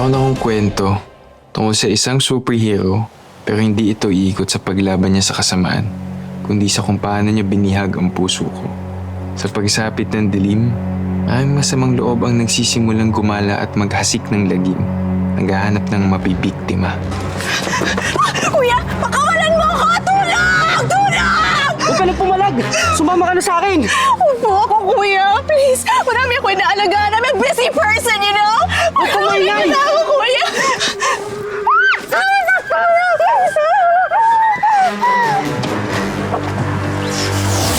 Meron akong kwento tungkol sa isang superhero pero hindi ito iikot sa paglaban niya sa kasamaan, kundi sa kung paano niya binihag ang puso ko. Sa pagsapit ng dilim, maraming masamang loob ang nagsisimulang gumala at maghasik ng lagim, naghahanap ng mabibiktima. Kuya, pakawalan mo ako! Tulong! Tulong! Huwag ka na pumalag! Sumama ka na sa akin! Upo ako, kuya. Please, marami ako inaalagaan. I'm a busy person, you know? Huwag ka maingay! Marami ako, kuya.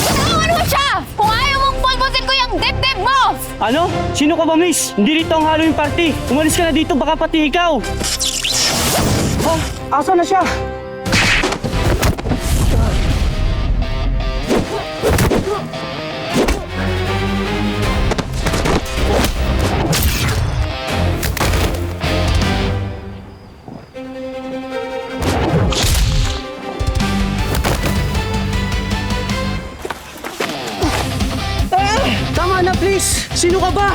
Tawan mo siya! Kung ayaw mong pulbutin ko yung dibdib mo! Ano? Sino ka ba, miss? Hindi dito ang Halloween party. Umalis ka na dito, baka pati ikaw. Oh, asa na siya? Tama na, please! Sino ka ba?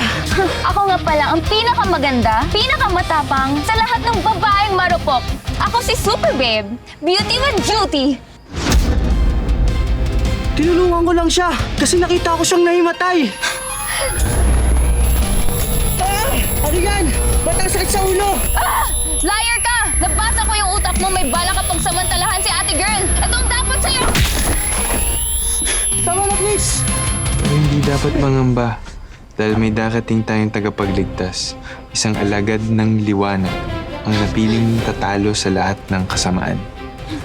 Ako nga pala ang pinakamaganda, pinakamatapang sa lahat ng babaeng marupok. Ako si Super Babe, beauty with duty. Tinulungan ko lang siya kasi nakita ko siyang nahimatay. Ano yan? Ba't ang sakit sa ulo? Ah! Liar ka! Nabasa ko yung utak mo, may bala ka pang samantalahan si ate girl. Ito ang dapat sa'yo! Tama na, please! Pero hindi dapat mangamba dahil may darating tayong tagapagligtas, isang alagad ng liwanag, ang napiling tatalo sa lahat ng kasamaan.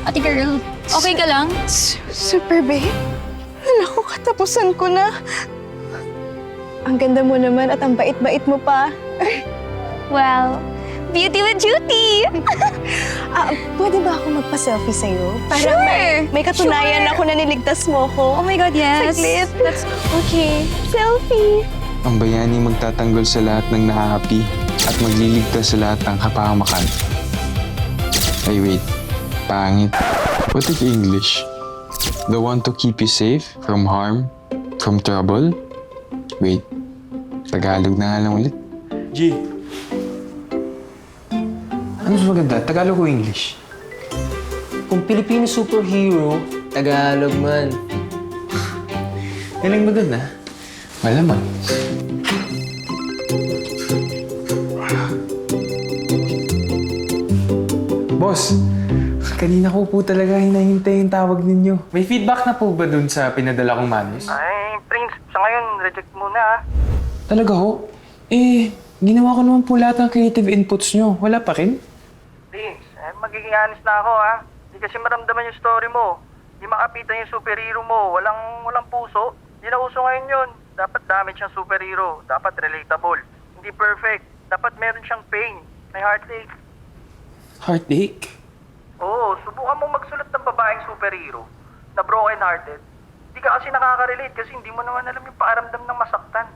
Ate girl, okay ka lang? Super babe. Naku, katapusan ko na. Ang ganda mo naman at ang bait-bait mo pa. Well, beauty with duty! Pwede ba ako magpa-selfie sa'yo? Para Sure! may katunayan Sure! ako na niligtas mo ko. Oh my God, yes! Saglit. Okay. Selfie. Ang bayani magtatanggol sa lahat ng nahahapi at magliligtas sa lahat ng kapahamakan. Ay wait, pangit. What is English? The one to keep you safe from harm, from trouble? Wait, Tagalog na nga lang ulit. G, Ano mas maganda? Tagalog o English? Kung Filipino superhero, Tagalog man. Galing mo dun, ha? Malamang. Boss, kanina ko po talaga hinahintay yung tawag ninyo. May feedback na po ba dun sa pinadala kong manus? Ay, Prince, sa ngayon, reject muna ah. Talaga ho? Ginawa ko naman po lahat ng creative inputs nyo. Wala pa rin? Prince, magiging honest na ako ah. Hindi kasi maramdaman yung story mo. Hindi makapitan yung superhero mo. Walang puso. Hindi na uso ngayon yun. Dapat damage siyang superhero. Dapat relatable. Hindi perfect. Dapat meron siyang pain. May heartache. Heartache? Oo, subukan mong magsulat ng babaeng superhero na broken-hearted. Hindi ka kasi nakaka-relate kasi hindi mo naman alam yung paaramdam ng masaktan.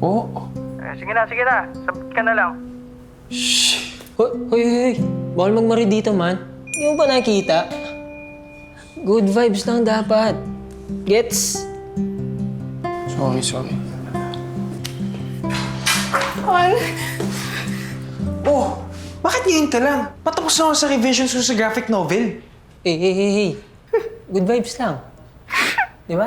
Oo. Sige na. Sabit ka na lang. Hoy. Bawal magmari dito, man. Hindi mo ba nakita? Good vibes lang dapat. Gets? Sorry. Juan, Oh, bakit ngayon ka lang? Patapos na ako sa revisions ko sa graphic novel. Hey. Good vibes lang. Di ba?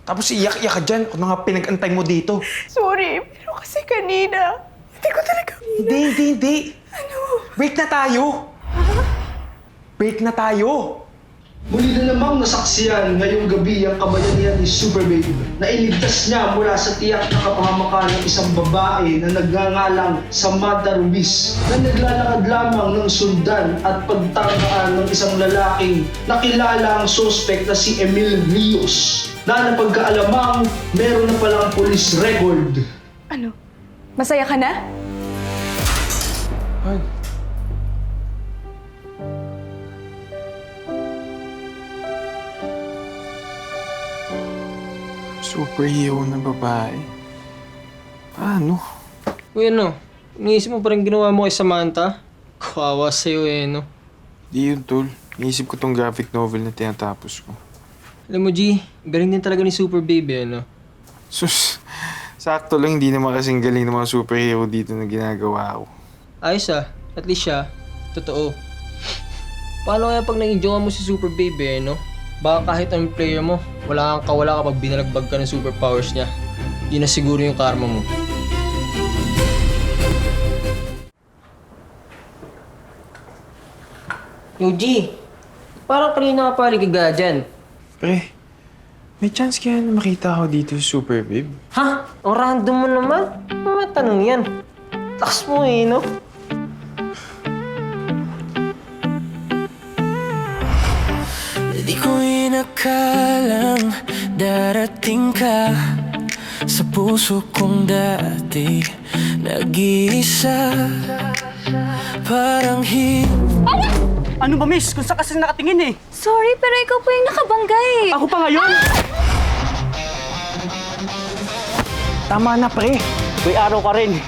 Tapos iyak-iyak ka dyan. Ano nga pinag-antay mo dito? sorry. Pero kasi kanina, hindi ko talaga... Hindi. Ano? Break na tayo. Break na tayo. Muli na namang nasaksiyan ngayong gabi ang kabayanihan ni Super Babe na iligtas niya mula sa tiyak na kapahamakan ng isang babae na nagngangalang Samantha Ruiz na naglalakad lamang ng sundan at pagtangkaan ng isang lalaking nakilala ang suspect na si Emil Rios na napagkaalamang meron na palang police record. Ano? Masaya ka na? Ay. Superhero na babae. Paano? Uy, ano? Iniisip mo pa rin ginawa mo kay Samantha? Kawawa sa'yo no? Di yun, tol. Iisip ko tong graphic novel na tinatapos ko. Alam mo, G, galing din talaga ni Super Baby, no? Sus, Sakto lang, hindi naman kasing galing ng mga superhero dito na ginagawa ko. Ayos at least siya, totoo. Paano kaya pag nag-enjoy mo si Super Babe no? Baka kahit anong player mo, wala kang kawala kapag binalagbag ka ng superpowers niya. Yun na siguro yung karma mo. Yo, G! Parang kanina ka pa ligaga dyan. Pre, may chance kaya na makita ako dito sa Super Babe? Ha? Ang random mo naman? Mga tanong yan. Lakas mo no? Di ko inakalang darating ka sa puso kong dati nag-iisa. Parang Ano ba, miss? Kung saan kasi nakatingin eh. Sorry, pero ikaw po yung nakabangga eh. Ako pa ngayon? Tama na, pre. May araw ka rin.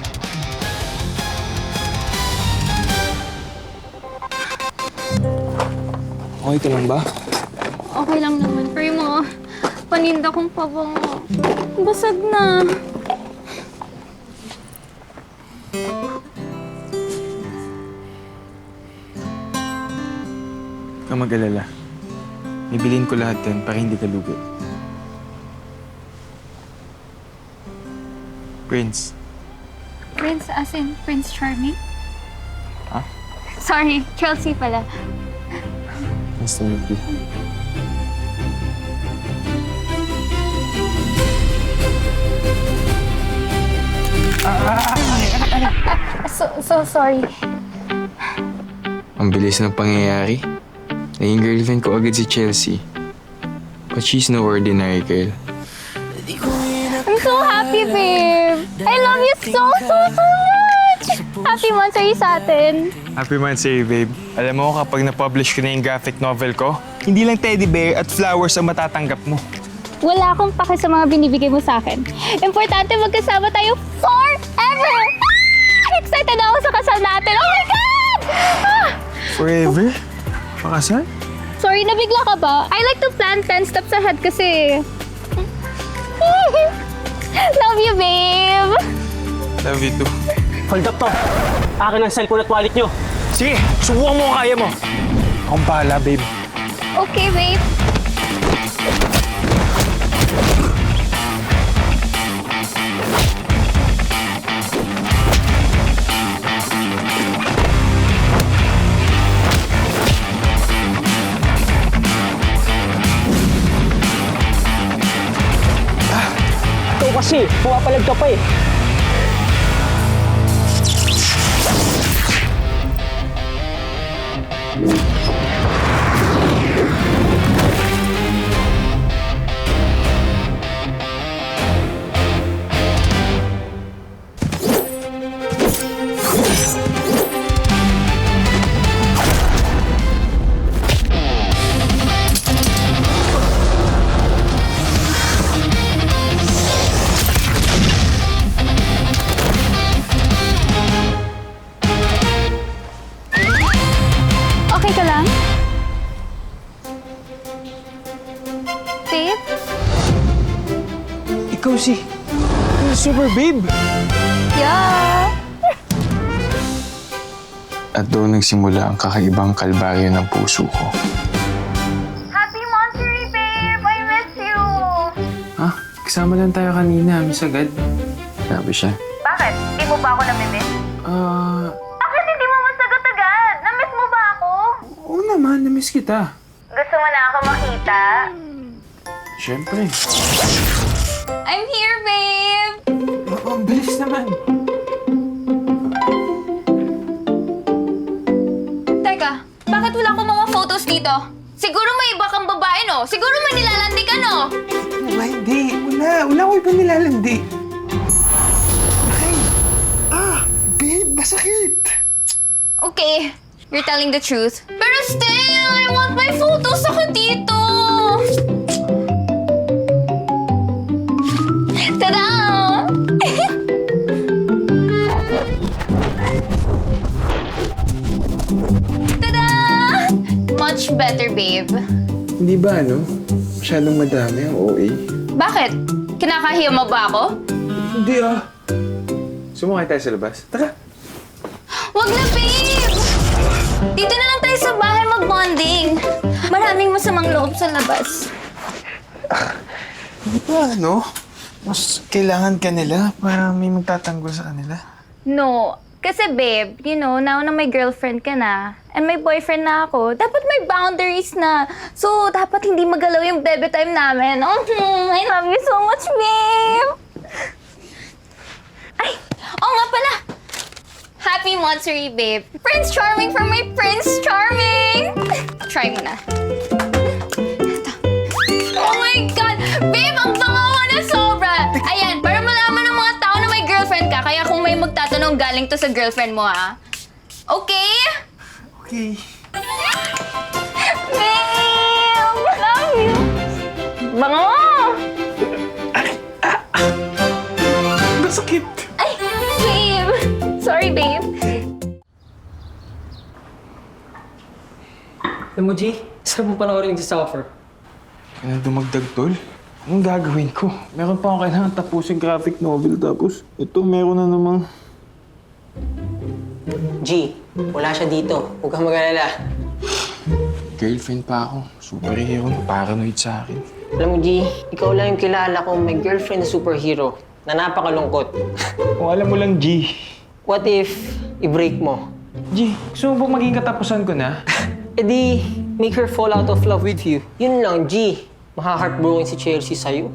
Okay ka lang ba? Okay lang naman, pero yung mga paninda kong pabango, basag na. Huwag kang mag-alala. Bibilin ko lahat yan para hindi ka lugi. Prince. Prince as in Prince Charming? Ha? Sorry, Chelsea pala. Nice to meet you. So sorry. Ang bilis ng pangyayari. Naging girlfriend ko agad si Chelsea. But she's no ordinary girl. I'm so happy, babe. I love you so much! Happy monthsary sa atin. Happy Monthsary, babe. Alam mo, kapag na-publish ko na yung graphic novel ko, hindi lang teddy bear at flowers ang matatanggap mo. Wala akong pake sa mga binibigay mo sa akin. Importante magkasama tayo forever! Excited ako sa kasal natin! Oh my God! Forever? Pakasal? Sorry, nabigla ka ba? I like to plan 10 steps ahead kasi. Love you, babe! Love you too. Hold up to. Akin ang cellphone at wallet nyo. Sige, subukan mo kung kaya mo. Akong bahala, babe. Okay, babe. Ikaw kasi, pumapalag ka pa eh. Okay ka lang? Babe? Ikaw si Super Babe. Yeah! At doon nagsimula ang kakaibang kalbaryo ng puso ko. Happy monthsary, babe! I miss you! Ha? Kasama lang tayo kanina, miss agad. Grabe siya. Bakit? Di mo ba ako namimiss? Bakit hindi mo masagot agad? Namiss mo ba ako? Oo naman, namiss kita. Gusto mo na ako makita? Siyempre. I'm here, babe! Ang bilis naman. Teka, bakit wala akong mga photos dito? Siguro may iba kang babae, no? Siguro may nilalandi ka, no? Hindi. Wala ko ibang nilalandi. Babe, masakit. Okay, you're telling the truth. Pero still, I want my photos ako dito! Tada! Tada! Much better, babe. Hindi ba, Masyadong madami ang OA. Bakit? Kinakahiya mo ba ako? Hindi ah. Sumakay tayo sa labas. Tara. Wag na, babe! Dito na lang tayo sa bahay mag-bonding. Maraming masamang loob sa labas. Hindi pa, ano? Mas kailangan ka nila para may magtatanggol sa kanila. No. Kasi babe, you know, now na may girlfriend ka na, and may boyfriend na ako, dapat may boundaries na. So, dapat hindi magalaw yung bebe time namin. Oh, I love you so much, babe! Ay! Oo nga pala! Happy Monstery, babe! Prince Charming for my Prince Charming! Try mo na. Ito. Oh my God! Babe, ang bangawa na sobra! Ayan, para malaman ng mga tao na may girlfriend ka, kaya kung may magtatanong galing to sa girlfriend mo, ha? Okay? Okay. Babe! Love you! Bango! Masakit. Ay, babe! Sorry, babe. Alam mo, G, sarap mo panoorin si Suffer. Kaya dumagdag, tol. Anong gagawin ko? Meron pa akong kailangan tapusin graphic novel tapos ito meron na namang... G, wala siya dito. Huwag kang mag-alala. Girlfriend pa ako. Superhero. Paranoid sa akin. Alam mo, G, ikaw lang yung kilala ko may girlfriend na superhero na napakalungkot. Kung alam mo lang, G. What if i-break mo? G, gusto mo ba maging katapusan ko na? E di, make her fall out of love with you. Yun lang, G. Maka-heartbroken si Chelsea sa'yo.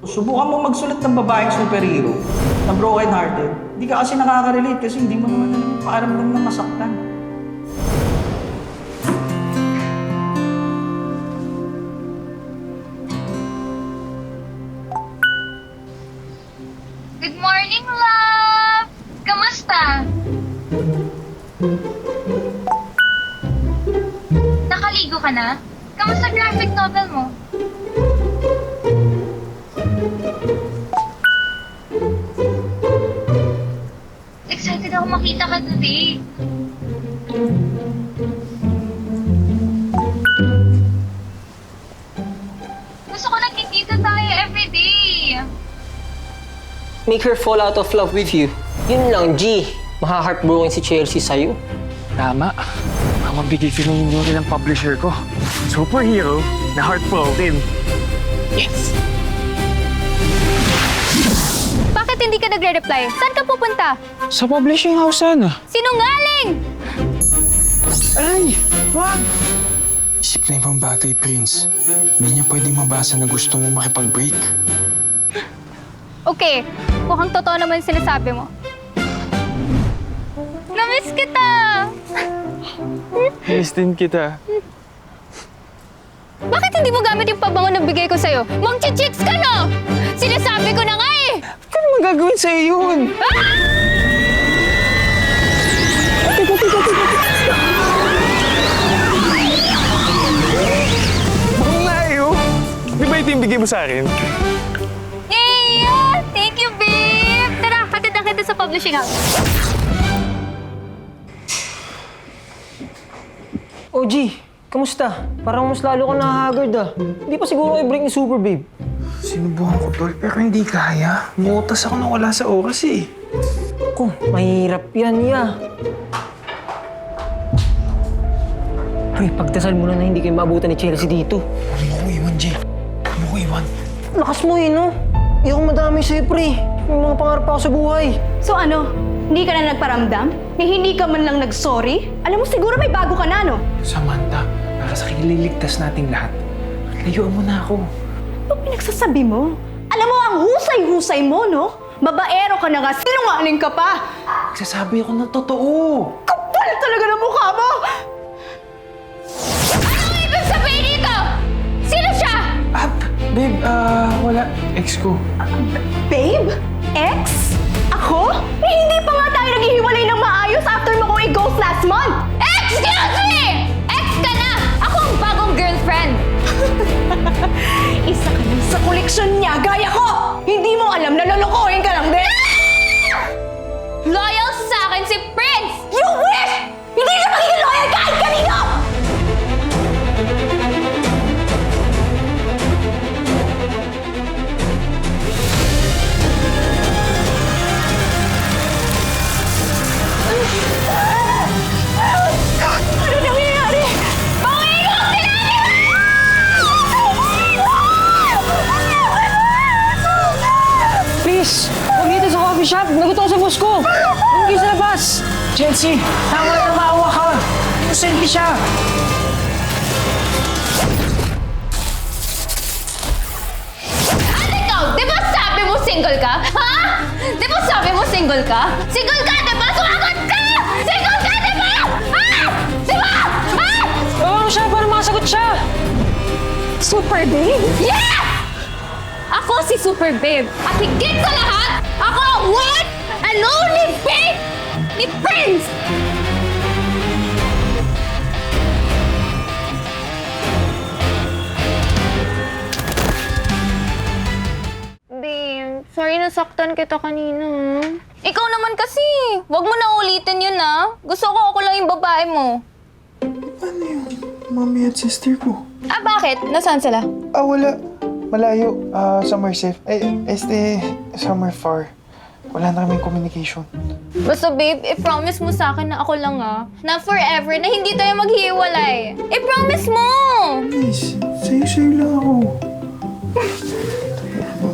Subukan mo magsulat ng babaeng superhero na broken-hearted. Hindi ka kasi nakaka-relate kasi hindi mo naman alam yung pakiramdam na masaktan. Good morning, love! Kamusta? Nakaligo ka na? Kamusta graphic novel mo? Excited ako makita ka today. Gusto ko nagkikita tayo everyday. Make her fall out of love with you. Yun lang, G. Maka-heartbroken si Chelsea sa'yo. Tama. Ang mabigay feeling nyo rin ang publisher ko. Superhero na heartbroken. Yes! Bakit hindi ka nagre-reply? Saan ka pupunta? Sa publishing house sana. Sinungaling! Ay! Wag! Isip na ibang bagay, Prince. Hindi niya pwedeng mabasa na gusto mo makipag-break. Okay, mukhang totoo naman yung sinasabi mo. Namiss kita! Miss din kita. Bakit hindi mo gamit yung pabango na bigay ko sa'yo? Mang-chicks ka, no? Sinasabi ko na nga eh! Ano magagawin sa'yo yun? Bakong layo! Di ba ito yung bigay mo sa akin? Yay! Thank you, babe! Tara, hatid na kita sa publishing house. Oh, G, kamusta? Parang mas lalo ka nahahagard ah. Hindi pa siguro i-break ni Super Babe. Sinubukan ko, tol, pero hindi kaya. Mutas ako na wala sa oras eh. Ako, mahirap yan, ya. Pre, pagdasal mo na hindi kayo maabutan ni Chelsea dito. Ano mo ko iwan, Jay? Ano mo ko iwan? Lakas mo eh, no? Iyong madami sa'yo, pre. May mga pangarap ako sa buhay. So ano, hindi ka na nagparamdam? Na hindi ka man lang nag-sorry? Alam mo siguro may bago ka na, no? Samantha, para sa kililigtas nating lahat, layuan mo na ako. Ano pinagsasabi mo? Alam mo, ang husay-husay mo, no? Babaero ka na nga, sinungaling ka pa! Nagsasabi ako ng totoo. Kapal talaga ng mukha mo! Anong ibig sabihin dito? Sino siya? Babe, wala. Ex ko. Babe? Ex? Ako? Eh, hindi pa nga tayo naghihiwalay ng maayos after mo kong i-ghost last month! Excuse me! Ex ka na! Ako ang bagong girlfriend! Isa ka lang sa koleksyon niya, gaya ko! Hindi mo alam na lolokohin ka lang din! Loyal sa akin si Prince! You wish! Hindi siya magiging loyal kahit kanino! Miss! Huwag dito sa coffee shop! Naguto ko sa boss ko! Huwag kayo sa labas! Chelsea, tama na maawa ka. Innocent siya. At ikaw, di ba sabi mo single ka? Ha? Di ba sabi mo single ka? Single ka, di ba? Sumagot ka! Single ka, di ba? Ha? Di ba? Ha? Oo siya, para makasagot siya! Super babe? Yeah! Ako si Super Babe. At higit sa lahat, ako ang one and only babe ni Prince! Babe, sorry nasaktan kita kanina. Ikaw naman kasi. Huwag mo na ulitin yun Gusto ko ako lang yung babae mo. Ano yung mommy at sister ko? Ah, bakit? Nasaan sila? Wala. Malayo. Somewhere safe. Somewhere far. Wala na kaming communication. Basta babe, i-promise mo sa akin na ako lang na forever, na hindi tayo maghiwalay. I-promise mo! Please, sa'yo lang ako.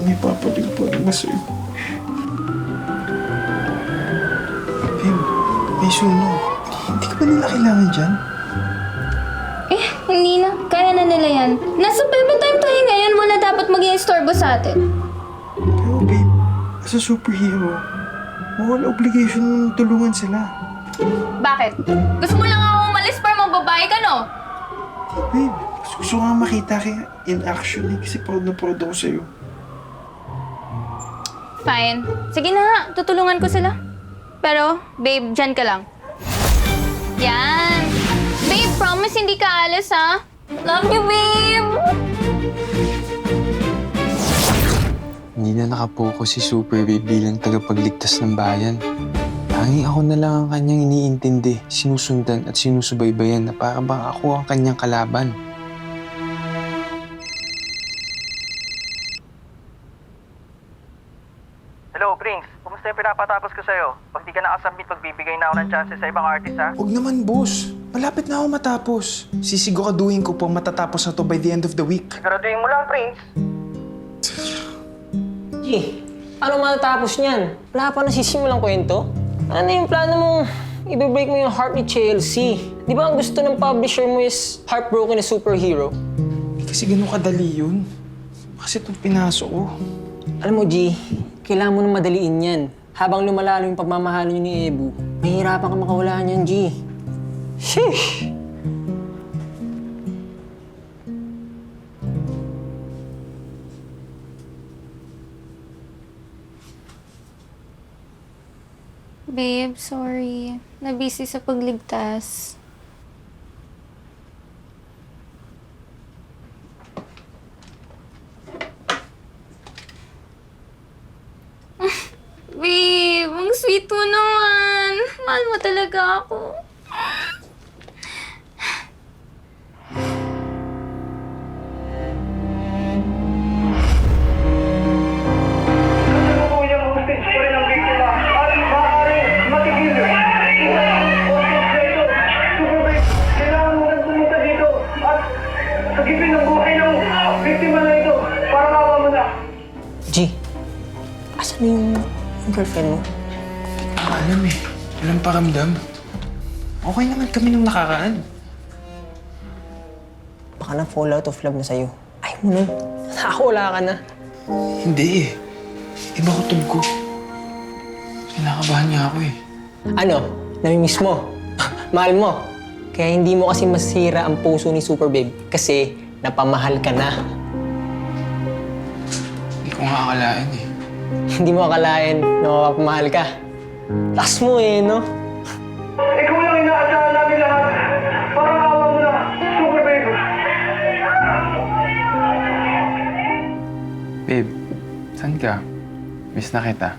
May papalipad na sa'yo. Babe, may suno. Hindi ka ba nila kailangan dyan? Hindi na. Kaya na nila yan. Nasa bebe time tayo ngayon, wala dapat mag-i-istorbo sa atin. Pero babe, as a superhero, wala obligation mong tulungan sila. Bakit? Gusto mo lang ako umalis para magbabae ka, no? Babe, gusto ko nga makita kaya in action kasi proud na proud ako sa'yo. Fine. Sige na nga, tutulungan ko sila. Pero, babe, dyan ka lang. Yan. Babe, promise hindi ka alis, Love you, babe! Hindi na nakapokus si Super Babe bilang tagapagligtas ng bayan. Tanging ako na lang ang kanyang iniintindi, sinusundan at sinusubaybayan na para bang ako ang kanyang kalaban. Hello, Prince. Kumusta yung pinapatapos ko sa'yo? Pag di ka nakasubmit, magbibigay na ako ng chances sa ibang artist, Huwag naman, boss. Malapit na ako matapos. Sisiguraduhin ko pong matatapos na to by the end of the week. Siguraduhin mo lang, Prince. G, paano matatapos niyan? Wala pa nasisimulang kwento? Ano yung plano mong i-break mo yung heart ni Chelsea? Di ba ang gusto ng publisher mo is heartbroken na superhero? Kasi ganun kadali yun. Kasi itong pinasok ko. Alam mo, G, kailangan mo nang madaliin yan. Habang lumalalo yung pagmamahalo niyo ni Ebu, mahihirapan ka makawala niyan, G. Sheesh! Babe, sorry. Nabisi sa pagligtas. Babe, ang sweet mo naman. Mahal mo talaga ako. Kasalukuyang hostage pa rin ang biktima at maaaring matigil. Super Babe, kailangan mo nang pumunta dito at sagipin ang buhay ng biktima na ito. Parang awa mo na. G, asan na yung girlfriend mo? Alam walang paramdam. Okay naman kami nung nakaraan. Baka na-fall out of love na sa'yo. Ay mo nun. Nakawala ka na. Hindi Iba ko ko. Kinakabahan niya ako Ano? Namimiss mo? Mahal mo? Kaya hindi mo kasi masira ang puso ni Super Babe kasi napamahal ka na. Hindi ko nga akalain Hindi mo akalain na mapapamahal ka. Lakas mo no? Ikaw lang inaasahan namin lahat. Parang awa mo na, Super Babe. Babe, saan ka? Miss na kita.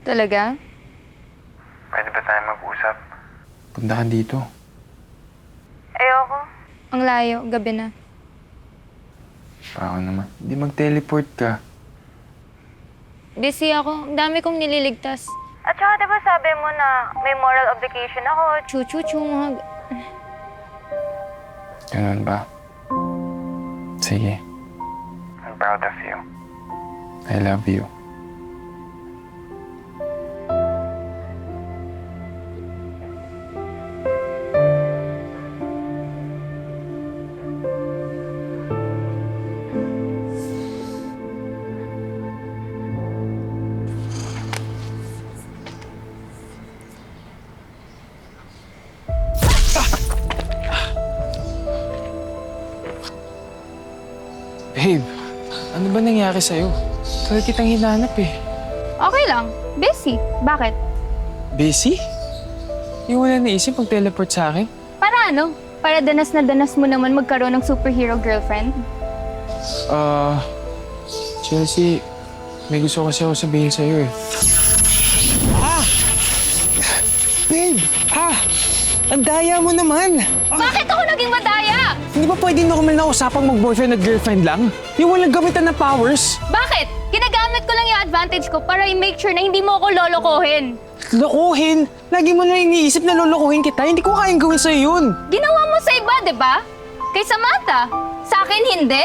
Talaga? Pwede ba tayo mag-usap? Punta ka dito. Ayoko. Ang layo, gabi na. Baka naman. Hindi mag-teleport ka. Busy ako. Ang dami kong nililigtas. At saka diba sabi mo na may moral obligation ako, chu-chu-chu, mga... Ganun ba? Sige. I'm proud of you. I love you. nangyari sa'yo? Kaya kitang hinanap eh. Okay lang. Busy. Bakit? Busy? Yung wala naisip mag-teleport sa akin? Para ano? Para danas na danas mo naman magkaroon ng superhero girlfriend? Chelsea, may gusto kasi ako sabihin sa'yo eh. Babe! Ang daya mo naman! Bakit ako naging madaya? Hindi ba pwede normal na usapang mag-boyfriend at girlfriend lang? Yung walang gamitan ng powers? Bakit? Ginagamit ko lang yung advantage ko para i-make sure na hindi mo ako lolokohin. Lokohin? Lagi mo na iniisip na lolokohin kita. Hindi ko kayang gawin sa'yo yun. Ginawa mo sa iba, di ba? Kay Samantha. Sa akin, hindi.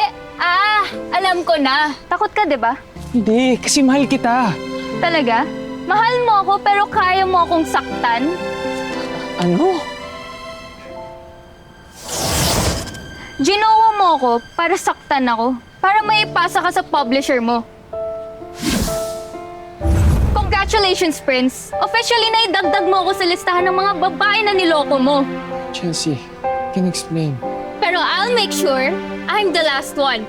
Alam ko na. Takot ka, di ba? Hindi, kasi mahal kita. Talaga? Mahal mo ako pero kaya mo akong saktan? Ano? Ginawa mo ako para saktan ako. Para maipasa ka sa publisher mo. Congratulations, Prince! Officially na idagdag mo ako sa listahan ng mga babae na niloko mo. Chelsea, can explain. Pero I'll make sure I'm the last one.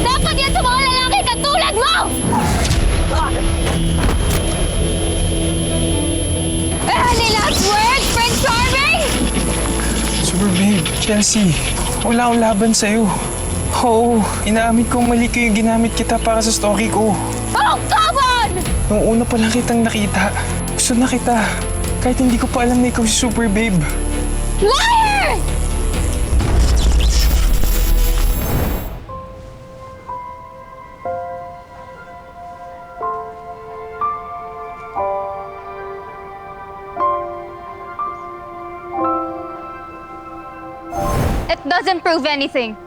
Dapat yan sa mga lalaki katulad mo! Any last words, Prince Charming? Super babe, Chelsea, wala akong laban sa'yo. Oo, inaamin kong mali ko yung ginamit kita para sa story ko. Oh, come on! Nung una pa lang kitang nakita, gusto na kita. Kahit hindi ko pa alam na ikaw si Super Babe. Liar! It doesn't prove anything.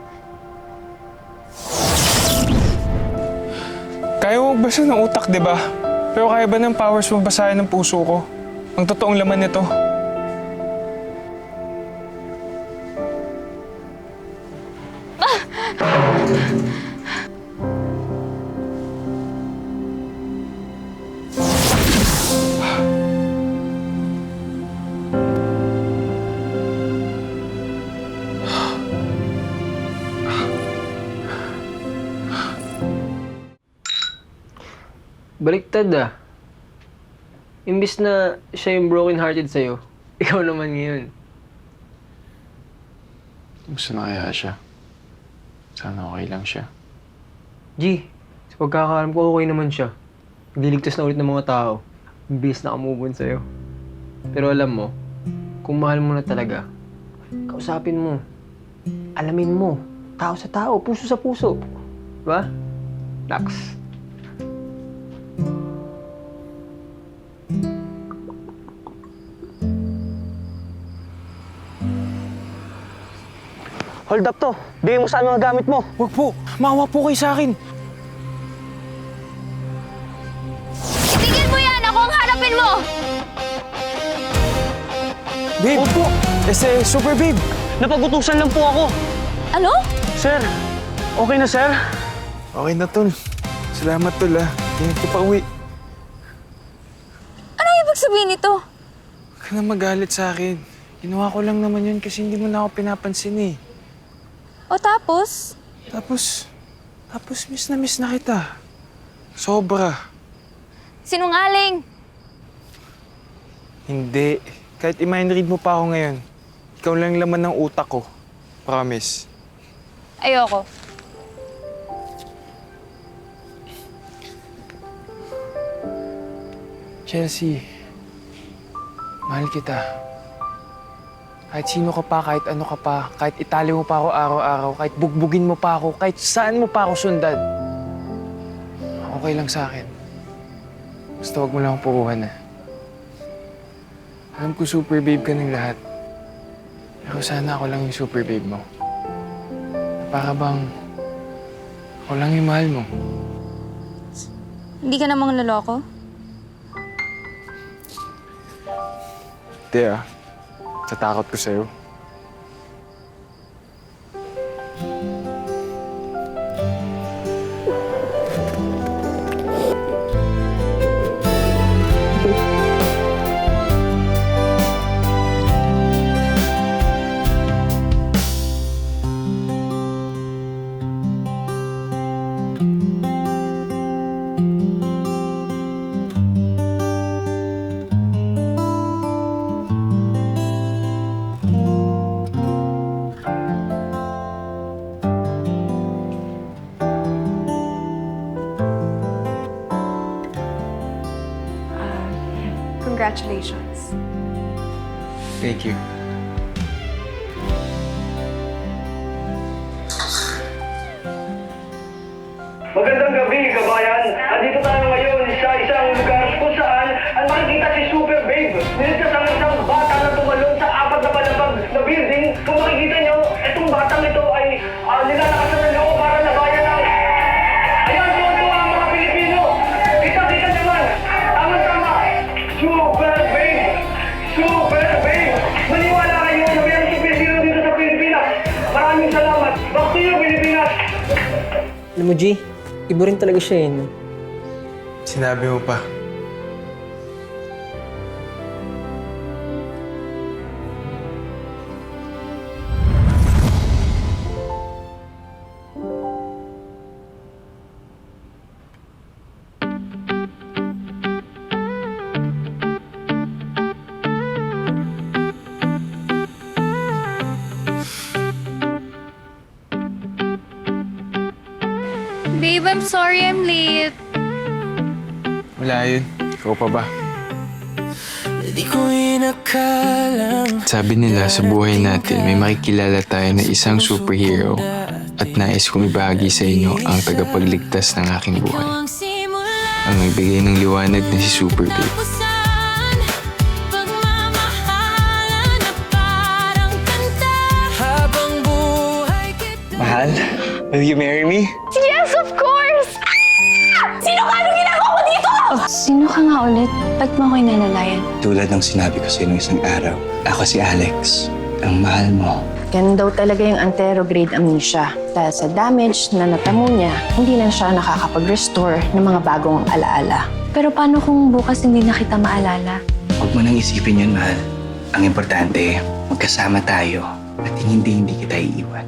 Kaya mo magbasa ng utak, di ba? Pero kaya ba ng powers mo basahin ng puso ko? Ang totoong laman nito. Baliktad ah. Imbis na siya yung broken-hearted sa'yo, ikaw naman ngayon. Gusto na kaya siya? Sana okay lang siya. G, sa pagkakaalam ko okay naman siya. Nagliligtas na ulit ng mga tao. Imbis na kamove on sa'yo. Pero alam mo, kung mahal mo na talaga, kausapin mo. Alamin mo. Tao sa tao, puso sa puso. Diba? Relax. Hold up to. Bigay mo sa mga gamit mo. Wag po, maawa po kayo sa akin. Tigil mo yan! Ako ang harapin mo! Babe! Opo! Super Babe! Napagutusan lang po ako. Ano? Sir, okay na sir? Okay na, tol. Salamat, tol, ah. Tingin ko pa uwi. Ano ibig sabihin nito? Huwag ka na magalit sa akin. Ginawa ko lang naman yun kasi hindi mo na ako pinapansin eh. O tapos? Tapos miss na kita. Sobra. Sinungaling! Hindi. Kahit i-mind read mo pa ako ngayon, ikaw lang laman ng utak ko. Promise. Ayoko. Chelsea, mahal kita. Kahit sino ka pa, kahit ano ka pa, kahit itali mo pa ako araw-araw, kahit bugbugin mo pa ako, kahit saan mo pa ako sundan. Okay lang sa akin. Basta huwag mo lang akong pukuhan, ah. Alam ko super babe ka ng lahat. Pero sana ako lang yung super babe mo. Para bang ako lang yung mahal mo. Hindi ka namang naloko? Hindi ah. Sa takot ko sa'yo. Congratulations. Thank you. Magandang gabi, kabayan. Andito tayo ngayon sa isang lugar kung saan ang makikita si Super Babe. Niligtas ang isang bata na tumalon sa 4 na palapag na building. Kung makikita nyo, itong batang ito ay nilalakasan ng loob para labayan ng... Ayan, tuwa ang mga Pilipino. Kita naman. Tama-tama. Super Babe. Super Babe. Maniwala kayo na mayroong superhero dito sa Pilipinas. Maraming salamat. Back to you, Pilipinas. Alam mo, G, iba rin talaga siya eh. Sinabi mo pa. Babe, I'm sorry I'm late. Wala yun. Ikaw pa ba? Di ko inakalang Sabi nila sa buhay natin may makikilala tayo na isang superhero at nais kong ibahagi sa inyo ang tagapagligtas ng aking buhay. ang simula Ang nagbigay ng liwanag na si Super Babe. saan pagmamahalan na parang kanta habang buhay kita. Mahal, will you marry me? Yes, of course! Sino ka? Anong ginagawa mo dito? Sino ka nga ulit? Ba't mo ako'y nalalayan? Tulad ng sinabi ko sa inyo isang araw, ako si Alex, ang mahal mo. Ganun daw talaga yung anterograde amnesia. Dahil sa damage na natamo niya, hindi lang siya nakakapag-restore ng mga bagong alaala. Pero paano kung bukas hindi na kita maalala? Huwag mo nang isipin yun, mahal. Ang importante, magkasama tayo at hindi kita iiwan.